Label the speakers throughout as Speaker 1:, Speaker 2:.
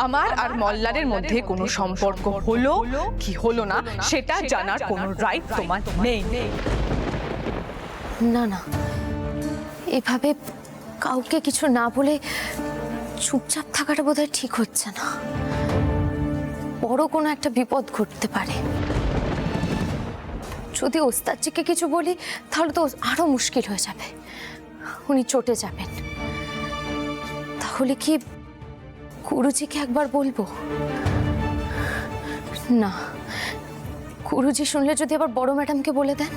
Speaker 1: আমার আর মল্লারের মধ্যে কোনো সম্পর্ক হলো কি হলো না সেটা জানার কোনো রাইট তোমার নেই।
Speaker 2: না না, এভাবে কাউকে কিছু না বলে চুপচাপ থাকাটা বোধহয় ঠিক হচ্ছে না। বড় কোনো একটা বিপদ ঘটতে পারে। যদি ওস্তাদজিকে কিছু বলি তাহলে তো আরো মুশকিল হয়ে যাবে, উনি চটে যাবেন। তাহলে কি গুরুজিকে একবার বলবো? না, গুরুজি শুনলে যদি আবার বড় ম্যাডামকে বলে দেন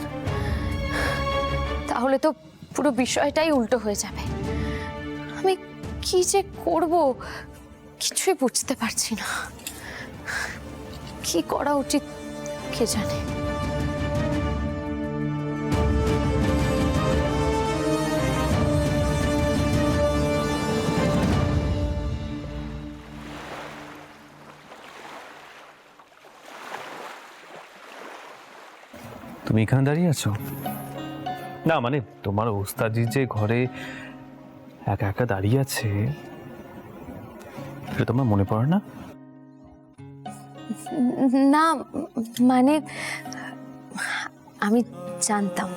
Speaker 2: তাহলে তো পুরো বিষয়টাই উল্টো হয়ে যাবে। আমি কি যে করব কিছুই বুঝতে পারছি না। কি করা উচিত কে জানে।
Speaker 3: তুমি এখানে দাঁড়িয়ে আছো? না মানে তোমার ওস্তাদজি যে ঘরে একা একা দাঁড়িয়ে আছে এটা তোমার মনে পড়ে না?
Speaker 2: না মানে আমি জানতাম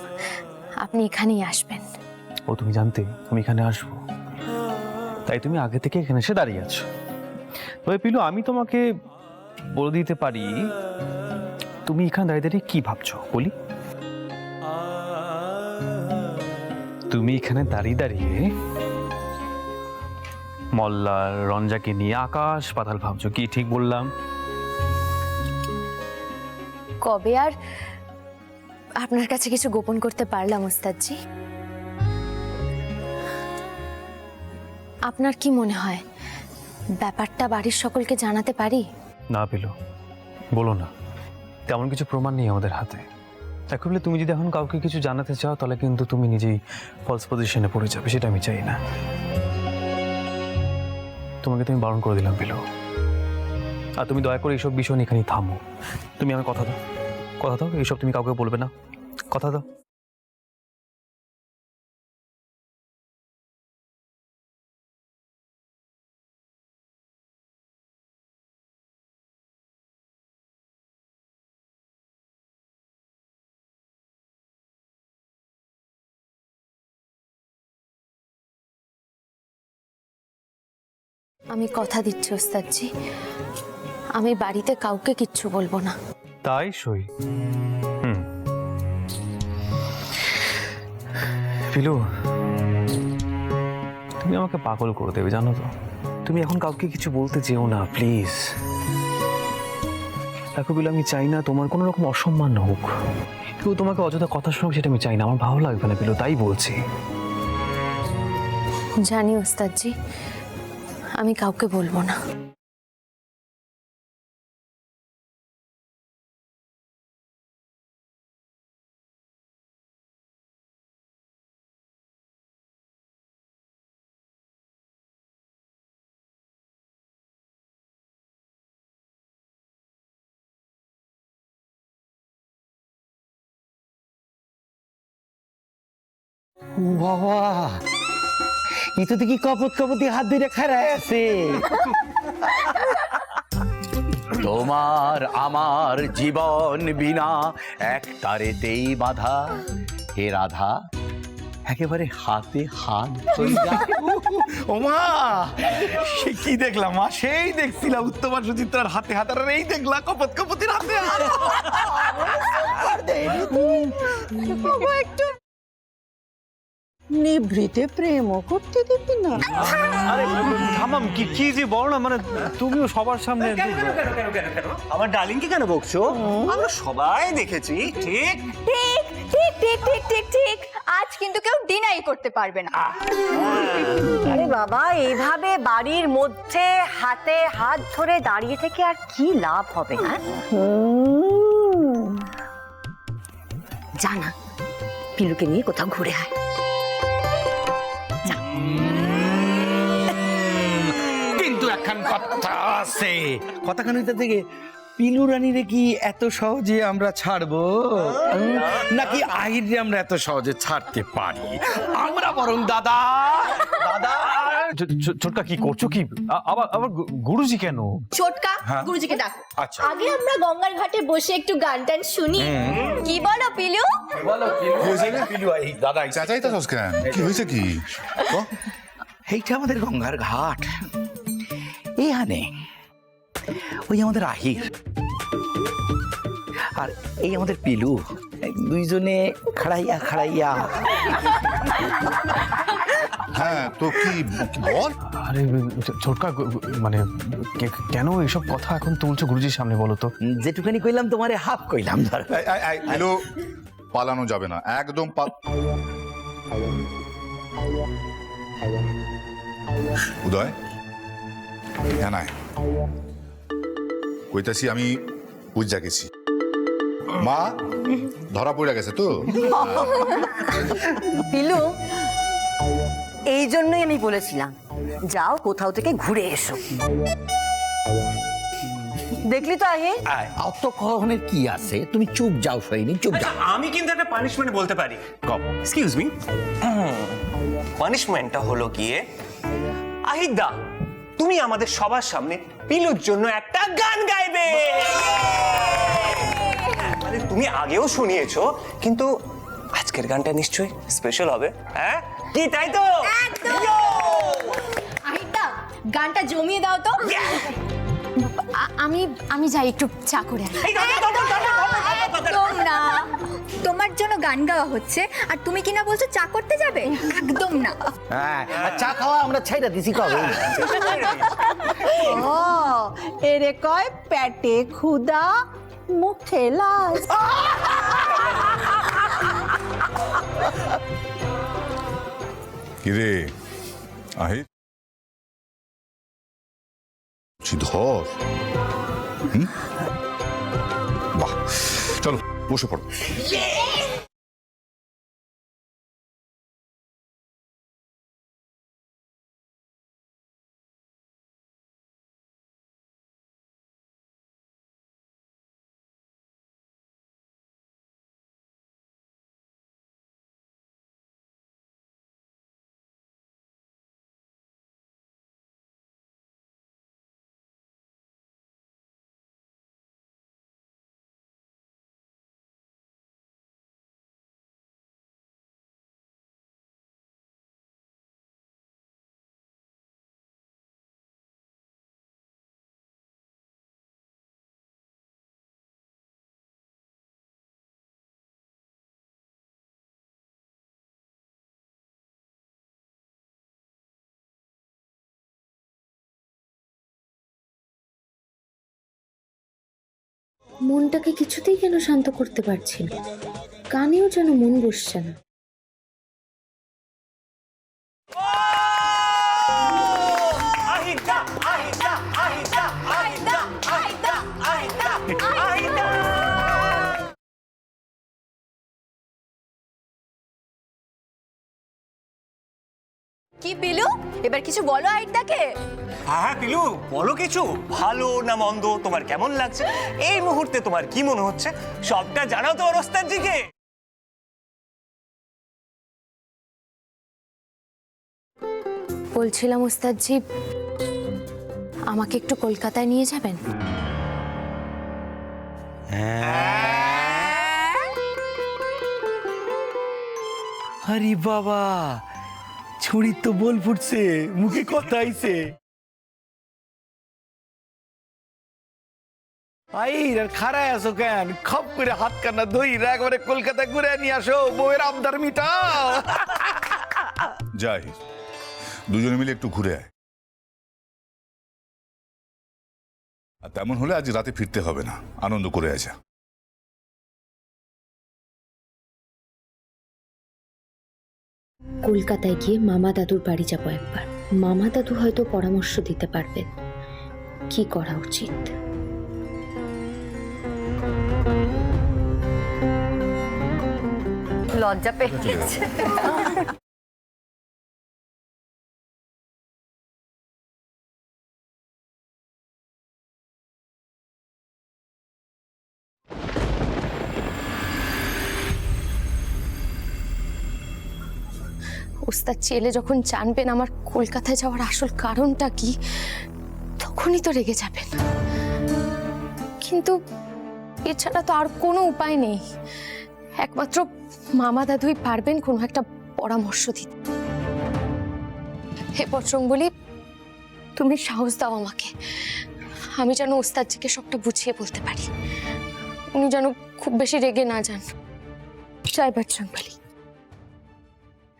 Speaker 2: আপনি এখানেই আসবেন।
Speaker 3: ও তুমি জানতে আমি এখানে আসবো, তাই তুমি আগে থেকে এখানে এসে দাঁড়িয়ে আছো। তবে পিলু, আমি তোমাকে বলে দিতে পারি তুমি এখানে দাঁড়িয়ে দাঁড়িয়ে কি ভাবছো বলি। তুমি এখানে দাঁড়িয়ে দাঁড়িয়ে মল্লার রঞ্জাকে নিয়ে আকাশ পাতাল ভাবছো। কি ঠিক বললাম?
Speaker 2: কবে আর আপনার কাছে কিছু গোপন করতে পারলাম ওস্তাদজি? আপনার কি মনে হয় ব্যাপারটা বাড়ির সকলকে জানাতে পারি?
Speaker 3: না পিলু, বলো না। তেমন কিছু প্রমাণ নেই আমাদের হাতে। এখন তুমি যদি এখন কাউকে কিছু জানাতে চাও তাহলে কিন্তু তুমি নিজেই ফলস পজিশনে পড়ে যাবে, সেটা আমি চাই না। তোমাকে তুমি বারণ করে দিলাম পিলু। আর তুমি দয়া করে এইসব বিষয় নিয়ে এখানেই থামো। তুমি আমার কথা দাও, কথা দাও এইসব তুমি কাউকে বলবে না, কথা দাও।
Speaker 2: আমি কথা দিচ্ছি ওস্তাদজি, আমি বাড়িতে কাউকে কিচ্ছু বলবো না।
Speaker 3: তাই সই। পিলু, তুমি আমাকে পাগল করে দেবে জানো তো। তুমি এখন কাউকে কিছু বলতে চেও না প্লিজ। দেখো পিলু, আমি চাই না তোমার কোনো রকম অসম্মান হোক। কেউ তোমাকে অযথা কথা শোনাক সেটা আমি চাই না, আমার ভালো লাগবে না পিলু, তাই বলছি।
Speaker 2: জানি ওস্তাদজি, আমি কাউকে বলবো না।
Speaker 4: বাবা, এ তো দেখি কপত কপতি হাত ধরে খাড়ায় আছে।
Speaker 5: তোমার আমার জীবন বিনা এক তারেতেই বাঁধা, হে রাধা একেবারে হাতে হাত ধইরা।
Speaker 4: ওমা, সে কি দেখলাম মা? সেই দেখছিলাম উত্তমা সুচিত্রার হাতে হাত, আর এই দেখলা কপত কপতির হাতে হাত।
Speaker 6: একটু নিভৃতে প্রেমও করতে দিবি না?
Speaker 3: আরে থামাম, কি কি যে বলো না, মানে তুমিও সবার সামনে।
Speaker 7: আমার ডার্লিংকে কেন বকছো? আমরা সবাই দেখেছি। ঠিক
Speaker 8: ঠিক ঠিক ঠিক ঠিক ঠিক ঠিক আজ কিন্তু কেউ ডিনাই করতে পারবে না।
Speaker 9: আরে বাবা, এইভাবে বাড়ির মধ্যে হাতে হাত ধরে দাঁড়িয়ে থেকে আর কি লাভ হবে? হ্যাঁ, জানা পিলুকে নিয়ে কোথাও ঘুরে আয়।
Speaker 4: কিন্তু একখান কথা আছে, কথাখান হইতে থেকে পিলু রানীরে কি এত সহজে আমরা ছাড়বো, নাকি আহিরে আমরা এত সহজে ছাড়তে পারি? আমরা বরং দাদা দাদা
Speaker 3: ছোটকা কি করছো কি? আবার আবার গুরুজি কেন?
Speaker 8: ছোটকা
Speaker 4: হ্যাঁ।
Speaker 8: গুরুজিকে ডাকো।
Speaker 4: আচ্ছা
Speaker 8: আগে আমরা গঙ্গার ঘাটে বসে একটু গান টান শুনি। কি বলো পিলু?
Speaker 4: দাদা
Speaker 10: চাচাই তো কেন কি হয়েছে কি
Speaker 5: এইটা আমাদের গঙ্গার ঘাট, এইখানে ওই আমাদের আহির আর এই আমাদের পিলু, দুইজনে খাড়াইয়া খাড়াইয়া।
Speaker 10: হ্যাঁ তো কি বল
Speaker 3: আরে ছোটকা, মানে কেন এসব কথা এখন তুলছো গুরুজির সামনে, বলো তো?
Speaker 5: যেটুখানি কইলাম তোমারে হাফ কইলাম, ধর।
Speaker 10: হ্যালো, পালানো যাবে না একদম। উদয় হ্যাঁ কইতাছি আমি বুঝা গেছি, মা ধরা পড়ে গেছে তো।
Speaker 9: পিলু, এই জন্যই আমি বলেছিলাম যাও কোথাও থেকে ঘুরে এসো। দেখলি তো আহি,
Speaker 5: অত কখনের কি আছে, তুমি চুপ যাও সৈনি, চুপ যাও।
Speaker 7: আমি কিন্তু একটা পানিশমেন্ট বলতে পারি। এক্সকিউজ মি, পানিশমেন্টটা হলো গিয়ে আহিদা, তুমি আমাদের সবার সামনে পিলুর জন্য একটা গান গাইবে। মানে তুমি আগেও শুনিয়েছো, কিন্তু আজকের গানটা নিশ্চয়ই স্পেশাল হবে। হ্যাঁ কি, তাই তো?
Speaker 8: আহিদা, গানটা জমিয়ে দাও তো।
Speaker 2: আমি যাই একটু চা করে আনি।
Speaker 8: একদম না, তোমার জন্য গান গাওয়া হচ্ছে আর তুমি কিনা বলছো চা করতে যাবে? একদম না।
Speaker 5: হ্যাঁ, আর চা খাওয়া আমরা ছাইরা দিছি কবে।
Speaker 6: ও এরে কয় পেটে ক্ষুধা মুখে লাজ।
Speaker 10: কিরে আহি ধর, বাহ, চলো বসে পড়ো।
Speaker 2: মনটাকে কিছুতেই কেন শান্ত করতে পারছি না, কানেও যেন মন বসছে না।
Speaker 7: আহিদা, আহিদা, আহিদা, আহিদা, আহিদা, আহিদা, আহিদা।
Speaker 8: কি পিলু, এবার কিছু বলো আহিদাকে।
Speaker 7: হ্যাঁ পিলু, বলো কিছু। ভালো না মন্দ, তোমার কেমন লাগছে এই মুহূর্তে, তোমার কি মনে হচ্ছে সবটা জানাও তো ওস্তাদজিকে।
Speaker 2: বলছিলাম ওস্তাদজি, আমাকে একটু কলকাতায় নিয়ে যাবেন?
Speaker 5: আরে বাবা, ছুরির তো বল ফুটছে, মুখে কথা আইছে। আইর আর খাড়ায় আছো কেন? খপ করে হাত কান্না ধইরা একবারে কলকাতা ঘুরে নিয়ে আসো, বউয়ের আবদার মিটাও।
Speaker 10: যাই, দুজনে মিলে একটু ঘুরে আয়। আর তেমন হলে আজ রাতে ফিরতে হবে না, আনন্দ করে আসা।
Speaker 2: কলকাতায় গিয়ে মামা দাদুর বাড়ি যাবো একবার। মামা দাদু হয়তো পরামর্শ দিতে পারবেন কি করা উচিত।
Speaker 9: লজ্জা পেয়ে গেছে।
Speaker 2: ওস্তাদ চেলে যখন জানবেন আমার কলকাতায় যাওয়ার আসল কারণটা কি, তখনই তো রেগে যাবেন। কিন্তু এছাড়া তো আর কোনো উপায় নেই। একমাত্র মামা দাদুই পারবেন কোনো একটা পরামর্শ দিতে। হে বজরংবলী, তুমি সাহস দাও আমাকে, আমি যেন ওস্তাদজিকে সবটা বুঝিয়ে বলতে পারি, উনি যেন খুব বেশি রেগে না যান। জয় বজরংবলী।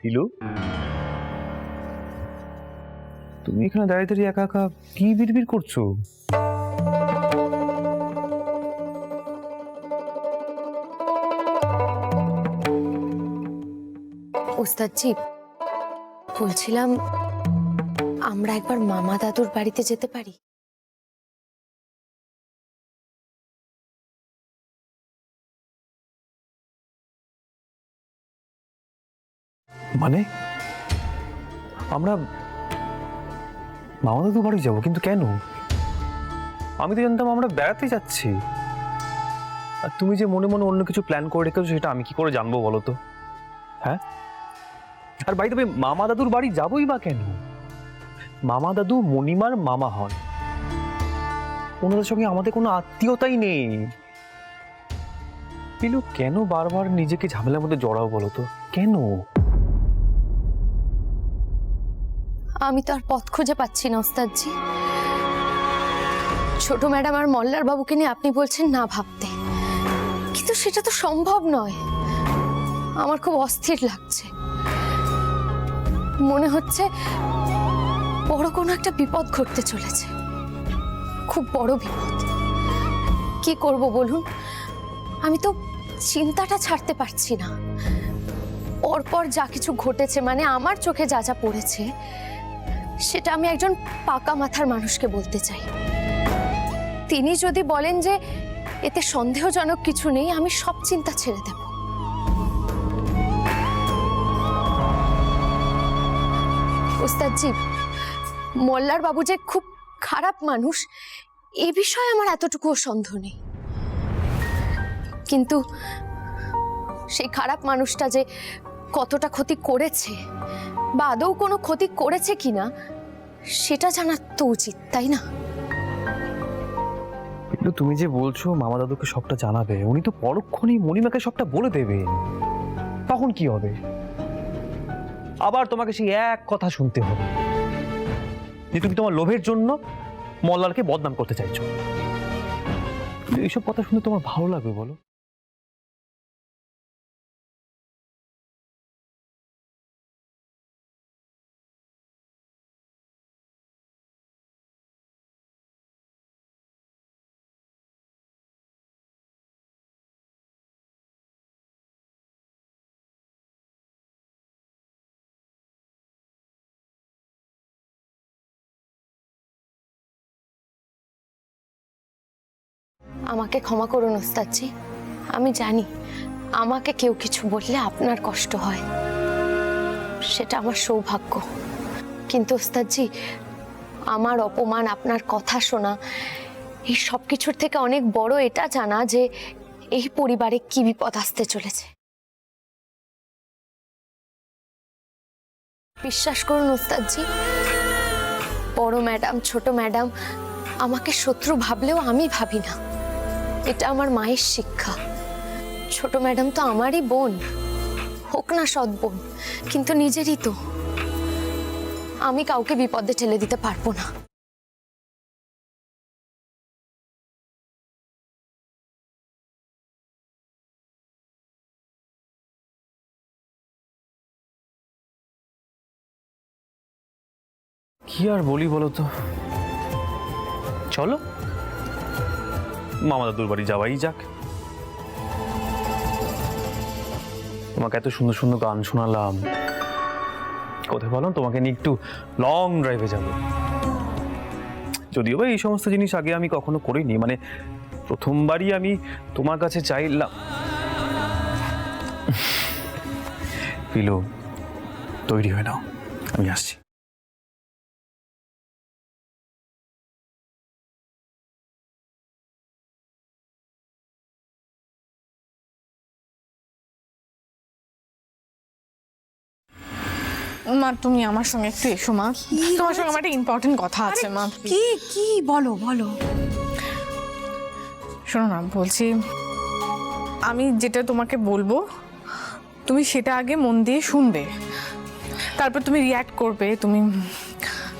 Speaker 3: পিলু, তুমি এখানে দাঁড়িয়ে দাঁড়িয়ে একা একা কি বিড়বিড় করছো?
Speaker 2: ওস্তাদজি, বলছিলাম আমরা একবার মামা দাদুর বাড়িতে যেতে পারি?
Speaker 3: মানে আমরা মামা দাদু বাড়ি যাবো, কিন্তু কেন? আমি তো জানতাম আমরা বেড়াতে যাচ্ছি। আর তুমি যে মনে মনে অন্য কিছু প্ল্যান করে রেখেছো সেটা আমি কি করে জানবো বলো তো? হ্যাঁ, আর ভাই তবে মামা দাদুর বাড়ি যাবোই বা কেন? মামা দাদু মণিমার মামা হন, ওনাদের সঙ্গে আমাদের কোনো আত্মীয়তাই নেই। পিলু, কেন বারবার নিজেকে ঝামেলার মধ্যে জড়াও বলো তো? কেন?
Speaker 2: আমি তো আর পথ খুঁজে পাচ্ছি না ওস্তাদজি। ছোট ম্যাডাম আর মল্লার বাবুকে নিয়ে আপনি বলছেন না ভাবতে, কিন্তু সেটা তো সম্ভব নয়। আমার খুব অস্থির লাগছে, মনে হচ্ছে বড় কোনো একটা বিপদ ঘটতে চলেছে, খুব বড় বিপদ। কি করব বলুন, আমি তো চিন্তাটা ছাড়তে পারছি না। পরপর যা কিছু ঘটেছে, মানে আমার চোখে যা যা পড়েছে, সেটা আমি একজন পাকা মাথার মানুষকে বলতে চাই। তিনি যদি বলেন যে এতে সন্দেহজনক কিছু নেই, আমি সব চিন্তা ছেড়ে দেব। ওস্তাদজি, মোল্লার বাবু যে খুব খারাপ মানুষ এ বিষয়ে আমার এতটুকুও সন্দেহ নেই, কিন্তু সেই খারাপ মানুষটা যে কতটা ক্ষতি করেছে বা আদৌ কোনো ক্ষতি করেছে কিনা সেটা জানার তো উচিত, তাই না?
Speaker 3: কিন্তু তুমি যে বলছো মামা দাদুকে সবটা জানাবে, উনি তো পরক্ষণেই মণিমাকে সবটা বলে দেবেন, তখন কি হবে? আবার তোমাকে সেই এক কথা শুনতে হবে যে তুমি তোমার লোভের জন্য মল্লারকে বদনাম করতে চাইছো। এইসব কথা শুনে তোমার ভালো লাগবে বলো?
Speaker 2: আমাকে ক্ষমা করুন ওস্তাদজি, আমি জানি আমাকে কেউ কিছু বললে আপনার কষ্ট হয়, সেটা আমার সৌভাগ্য। কিন্তু ওস্তাদজি, আমার অপমান, আপনার কথা শোনা, এই সব কিছুর থেকে অনেক বড় এটা জানা যে এই পরিবারে কি বিপদ আসতে চলেছে। বিশ্বাস করুন ওস্তাদজি, বড় ম্যাডাম ছোট ম্যাডাম আমাকে শত্রু ভাবলেও আমি ভাবি না। এটা আমার মায়ের শিক্ষা। ছোট ম্যাডাম তো আমারই বোন, হোক না সৎ বোন, কিন্তু নিজেরই তো। আমি কাউকে বিপদে ঠেলে দিতে পারবো না।
Speaker 3: কি আর বলি বলো তো? চলো মামা দাদুর বাড়ি যাওয়াই যাক। তোমাকে এত সুন্দর সুন্দর গান শোনালাম, কোথায় বলো তোমাকে নিয়ে একটু লং ড্রাইভে যাবো। যদিও বা এই সমস্ত জিনিস আগে আমি কখনো করিনি, মানে প্রথমবারই আমি তোমার কাছে চাইলাম। পিলু, তৈরি হয়ে নাও, আমি আসছি।
Speaker 1: মা তুমি আমার সঙ্গে একটু এসো মা, তোমার সঙ্গে আমার একটা ইম্পর্টেন্ট কথা আছে মা।
Speaker 6: কি কি বলো বলো।
Speaker 1: শোনো না, বলছি আমি যেটা তোমাকে বলবো তুমি সেটা আগে মন দিয়ে শুনবে, তারপর তুমি রিয়্যাক্ট করবে,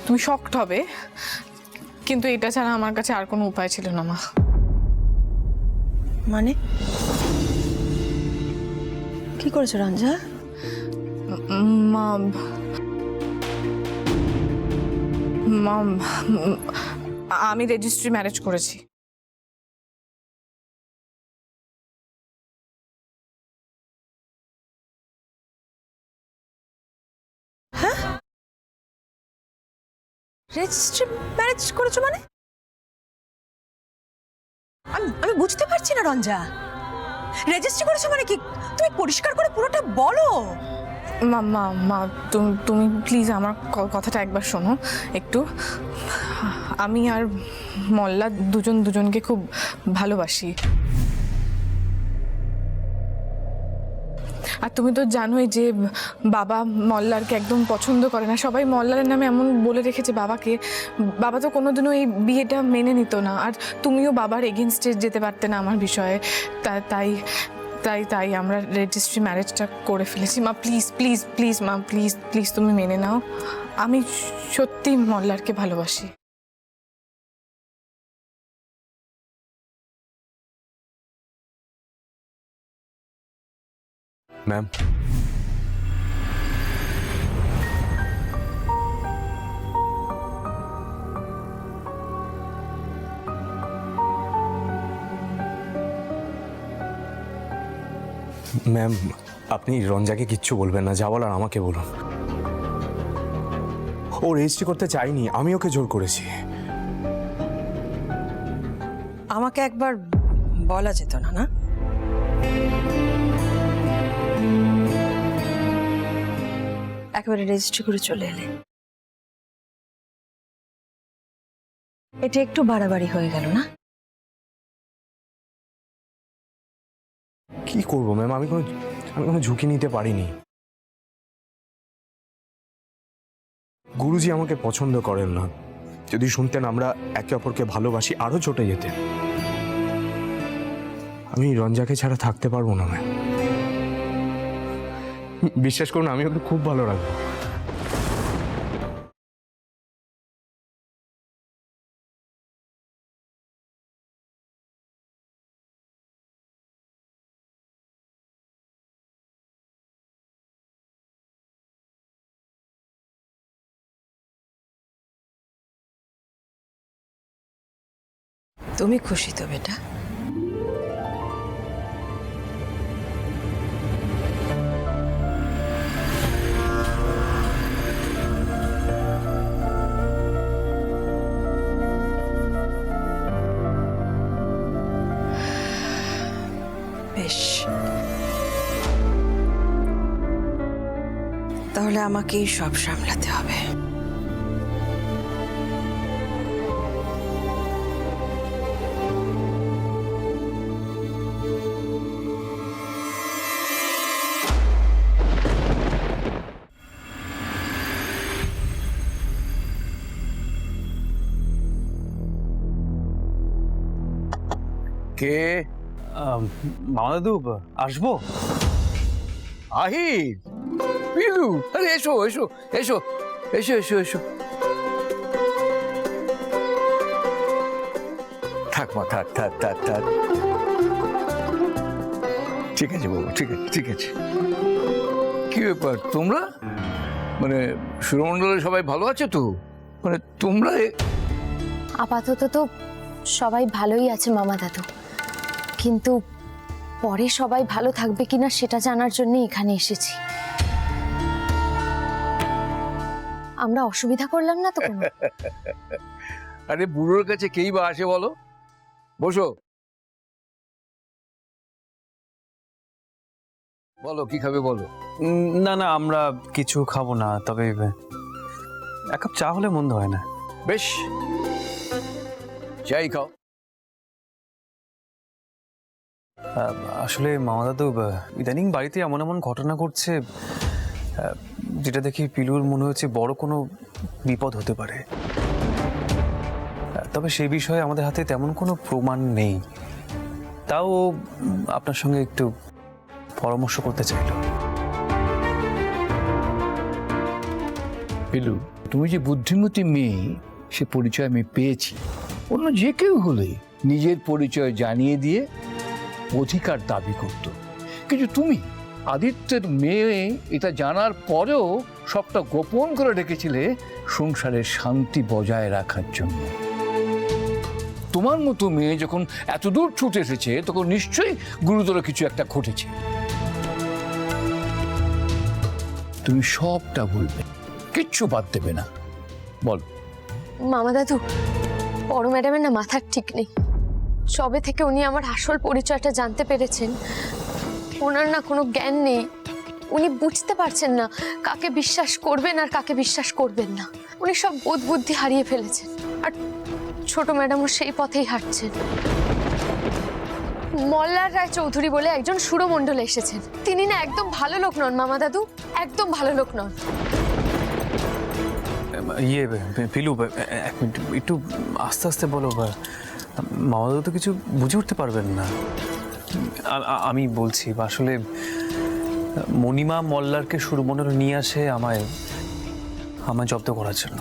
Speaker 1: তুমি শকড হবে, কিন্তু এটা ছাড়া আমার কাছে আর কোনো উপায় ছিল না মা।
Speaker 6: মানে কি করেছো রঞ্জা?
Speaker 1: মা মা আমি রেজিস্ট্রি ম্যারেজ করেছি।
Speaker 6: রেজিস্ট্রি ম্যারেজ করেছো মানে? আমি বুঝতে পারছি না রঞ্জা, রেজিস্ট্রি করেছো মানে কি? তুমি পরিষ্কার করে পুরোটা বলো।
Speaker 1: মা মা মা তুমি প্লিজ আমার কথাটা একবার শোনো একটু। আমি আর মল্লা দুজনকে খুব ভালোবাসি, আর তুমি তো জানোই যে বাবা মল্লারকে একদম পছন্দ করে না। সবাই মল্লারের নামে এমন বলে রেখেছে বাবাকে, বাবা তো কোনোদিনও এই বিয়েটা মেনে নিত না, আর তুমিও বাবার এগেনস্টে যেতে পারতে না আমার বিষয়ে। তাই তাই তাই আমরা রেজিস্ট্রি ম্যারেজটা করে ফেলেছি। মা প্লিজ প্লিজ প্লিজ মা প্লিজ প্লিজ তুমি মেনে নাও, আমি সত্যি মল্লারকে ভালোবাসি।
Speaker 11: ম্যাম, ম্যাম আপনি রঞ্জাকে কিচ্ছু বলবেন না, যা বলার আমাকে বলুন। ও রেজিস্ট্রি করতে চাইনি, আমি ওকে জোর করেছি।
Speaker 6: আমাকে একবার বলা যেত না? না একেবারে রেজিস্ট্রি করে চলে এলে, এটা একটু বাড়াবাড়ি হয়ে গেল না?
Speaker 11: কি করবো ম্যাম, আমি কোনো ঝুঁকি নিতে পারিনি। গুরুজি আমাকে পছন্দ করেন না, যদি শুনতেন আমরা একে অপরকে ভালোবাসি আরো চটে যেতেন। আমি রঞ্জাকে ছাড়া থাকতে পারবো না ম্যাম, বিশ্বাস করুন আমি ওকে খুব ভালো রাখবো।
Speaker 6: তুমি খুশি তো বেটা? বেশ, তাহলে আমাকেই সব সামলাতে হবে।
Speaker 4: কে?
Speaker 3: মামা দাদু আসবো?
Speaker 4: আহির, পিলু, আরে এসো এসো এসো এসো এসো এসো। থাক মা, থাক থাক থাক থাক, ঠিক আছে বাবু, ঠিক আছে ঠিক আছে। কি ব্যাপার তোমরা, মানে সুরমণ্ডলের সবাই ভালো আছে তো? মানে তোমরা
Speaker 2: আপাতত তো সবাই ভালোই আছে মামা দাদু, কিন্তু পরে সবাই ভালো থাকবে কিনা সেটা জানার জন্য এখানে এসেছি। আমরা অসুবিধা করলাম না তো কোনো?
Speaker 4: আরে বুড়োর কাছে কেই বা আসে বলো? বসো, বলো কি খাবে বলো।
Speaker 3: না না, আমরা কিছু খাবো না, তবে এক কাপ চা হলে মন্দ হয় না।
Speaker 4: বেশ, চাই খাও।
Speaker 3: আসলে মামা দাদু ইদানিং বাড়িতে এমন এমন ঘটনা ঘটছে, যেটা দেখে পিলুর মনে হচ্ছে বড় কোনো বিপদ হতে পারে। তবে সেই বিষয়ে আমাদের হাতে তেমন কোনো প্রমাণ নেই, তাও আপনার সঙ্গে একটু পরামর্শ করতে চাইল।
Speaker 5: পিলু, তুমি যে বুদ্ধিমতী মেয়ে সে পরিচয় আমি পেয়েছি। অন্য যে কেউ হলে নিজের পরিচয় জানিয়ে দিয়ে অধিকার দাবি করত, কিন্তু তুমি আদিত্যের মেয়ে এটা জানার পরেও সবটা গোপন করে রেখেছিলে সংসারের শান্তি বজায় রাখার জন্য। তোমার মতো মেয়ে যখন এতদূর ছুটে এসেছে তখন নিশ্চয়ই গুরুতর কিছু একটা ঘটেছে। তুমি সবটা বলবে, কিচ্ছু বাদ দেবে না। বল।
Speaker 2: মামা দাদু, বড় ম্যাডামের না মাথার ঠিক নেই। সবে থেকে উনি আমার আসল পরিচয়টা জানতে পেরেছেন, ওনার না কোনো জ্ঞান নেই। উনি বুঝতে পারছেন না কাকে বিশ্বাস করবেন আর কাকে বিশ্বাস করবেন না। উনি সব বোধ বুদ্ধি হারিয়ে ফেলেছেন, আর ছোট ম্যাডামও সেই পথেই হাঁটছেন। মল্লার রায় চৌধুরী বলে একজন সুরমণ্ডলে এসেছেন, তিনি না একদম ভালো লোক নন মামা দাদু, একদম ভালো লোক নন।
Speaker 3: ইয়ে পিলু, এক মিনিট, একটু আস্তে আস্তে বলো। মামা দাদু তো কিছু বুঝে উঠতে পারবেন না। আমি বলছি আসলে মণিমা মল্লারকে সুরমণ্ডলে নিয়ে আসে আমায় জব্দ করার জন্য।